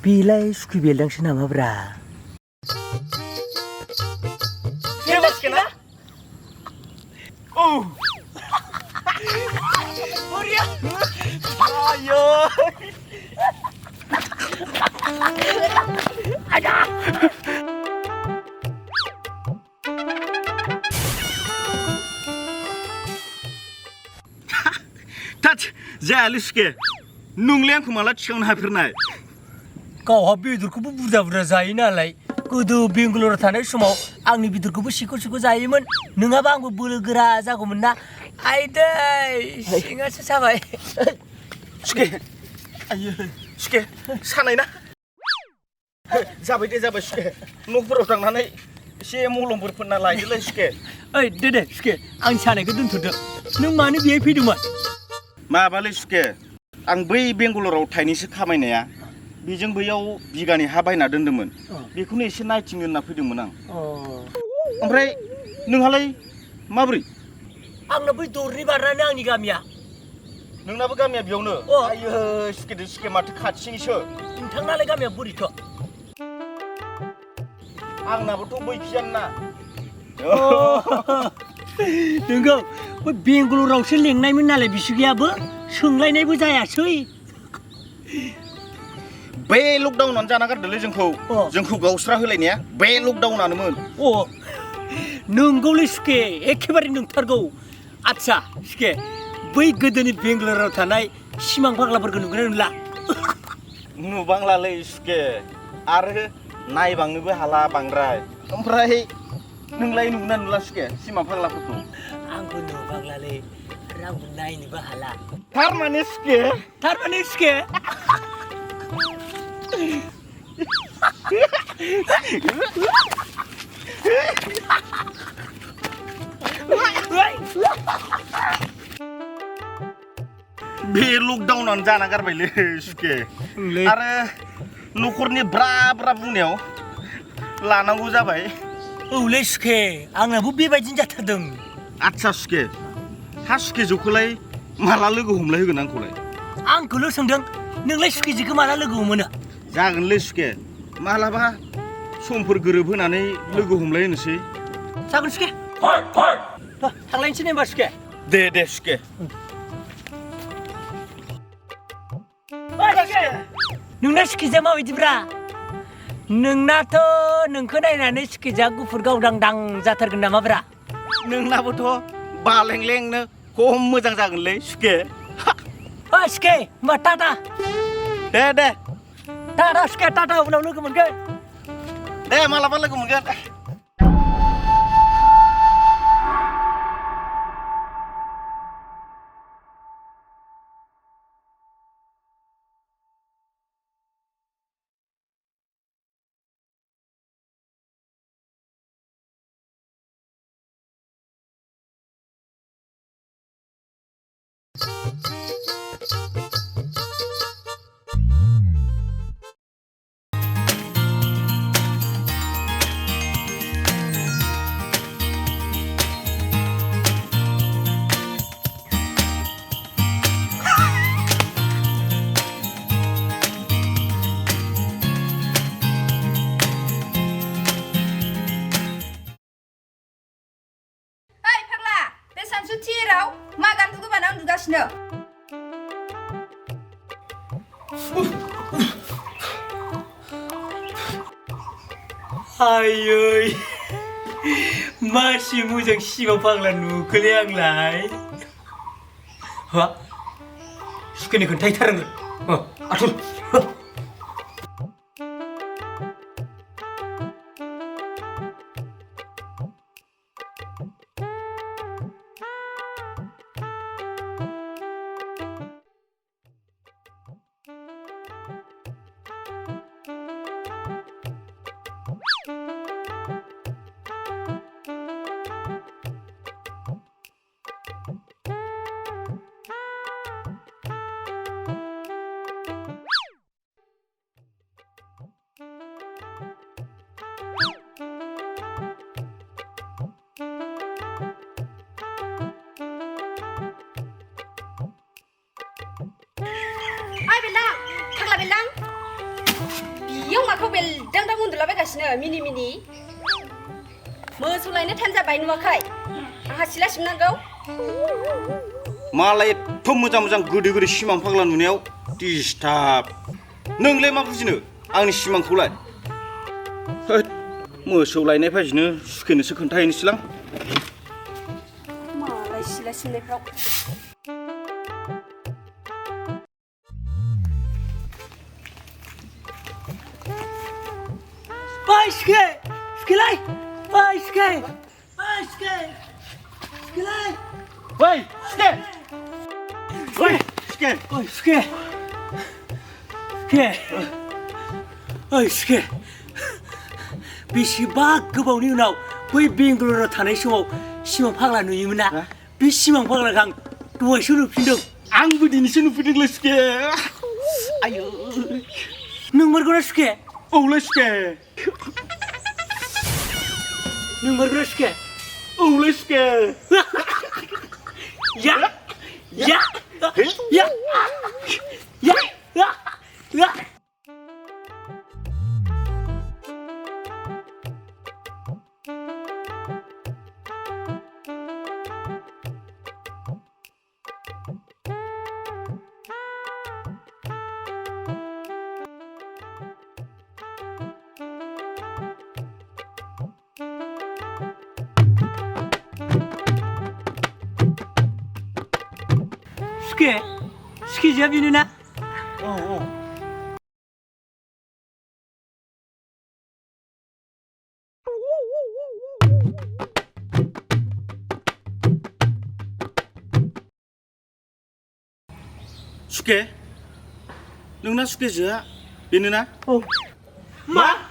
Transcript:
Bilai suki beldang senama bra. Jelas kena? Oh. Buria. Ayo. Ada. Tat, jaluske. Nungliang kumala ciong hafirnai. गावहा बेदरखौबो बुरजा जायो नालाय गोदो बेंगालराव थानाय समाव आंनि बेदरखौबो सिख' जायोमोन नङाबा आंबो बोलो गोरा जागौमोन ना आइदै सिङासो साबाय सुखे आयो सुखे सानाय ना जाबाय दे जाबाय सुखे न'फोराव थांनानै एसे मलमफोर फोनना लायदोलाय सुखे ओइ दे सुखे आं सानायखौ दोनथ'दो नों मानो बेहाय फैदोंमोन माबालै सुखे आं बै बेंगालराव थाइनैसो खामायनाया बेजों बैयाव बिगानि हा बायना दोन्दोंमोन बेखौनो एसे नायथिंनो होनना फैदोंमोन आं ओमफ्राय नोंहालाय माबोरै आंना बै दरनि बारनानै आंनि गामिया नोंनाबो गामिया बेयावनो आयो सुखे माथो खाथिनिसो नोंथांनालाय गामिया बोरैथ' आंनाबोथ' बैखियानो ना नोंगौ बै बेंगालरावसो लेंनायमोन नालाय बिसुगियाबो सोंलायनायबो जायासै बे लकडाउनानो जाना गारदोलै जोंखौ गावस्रा होलायनाया बे लकडाउनानोमोन नोंगौलै सुखे एखेबारे नोंथारगौ आच्छा सुखे बै गोदोनि बेंगालराव थानाय सिमां फाग्लाफोरखौ नुगोना नुला नुबांलालै सुखे आरो नायबांनोबो हाला बांद्राय ओमफ्राय नोंलाय नुगोना नुला सुखे सिमां फाग्लाफोरखौ आंबो नुबांलालै आरो आंबो नायनोबो हाला थारमाने सुखे बे लकडाउनानो जाना गारबायलै सुखे आरो न'खरनि ब्रा बुंनायाव लानांगौ जाबाय औलै सुखे आंनाबो बेबायदिनो जाथारदों आच्छा सुखे हा सुखेजोखौलाय माला लोगो हमलाय होगोन आंखौलाय आंखौल' सोंदों नोंलाय सुखेजोखौ माला लोगो हमोनो जागोनलै सुखे मालाबा समफोर गोरोबहोनानै लोगो हमलायनोसै जागोन सुखे थांलायनोसै ने होमबा सुखे दे सुखे नोंना सुखेजा माबायदिब्रा नोंनाथ' नोंखौ नायनानै सुखेजा गुफुर गावदांदां जाथारगोन नामाब्रा नोंनाबोथ' बालेंलेंनो खम मोजां जागोनलै सुखे सुखे होमबा टाटा दे टाटा सुखे टाटा उनाव लोगो मोनगोन दे मालाबा लोगो मोनगोन आयै मासि मोजां सिमां फाग्ला नुखोलै आंलाय हा सुखेनि खोन्थाहैथारनांगोन आथुल खालामगासिनो मिनि मिनि मोसौ लायनो टाइम जाबाय नुवाखै आंहा सिला सिबनांगौ मालाय एथ' मोजां मोजां गोदै गोदै सिमां फाग्ला नुनायाव डिस्टार्ब नोंलाय मा बुजिनो आंनि सिमांखौलाय होद मोसौ लायनाय फायसिनो सुखेनोसो खोन्थाहैनोसैलां मालाय सिला सिबनायफ्राव Oi, Suke! Sukilai! Oi, Suke! Oi, Suke! Sukilai! Oi, Suke! Oi, Suke! Oi, Suke! Suke! Oi, Suke! बेसेबा गोबावनि उनाव बै बेंगालराव थानाय समाव सिमां फाग्ला नुयोमोन ना बे सिमां फाग्लाखौ आं दहायसो नुफिनदों आंबो दिनैसो नुफैदोंलै सुखे आयौ नोंमारगौना सुखे औलै सुखे नोंमारगौना सुखे औलै सुखे या या या या या 스키즈야 비누나? 수케? 너나 수케즈야? 비누나? 마?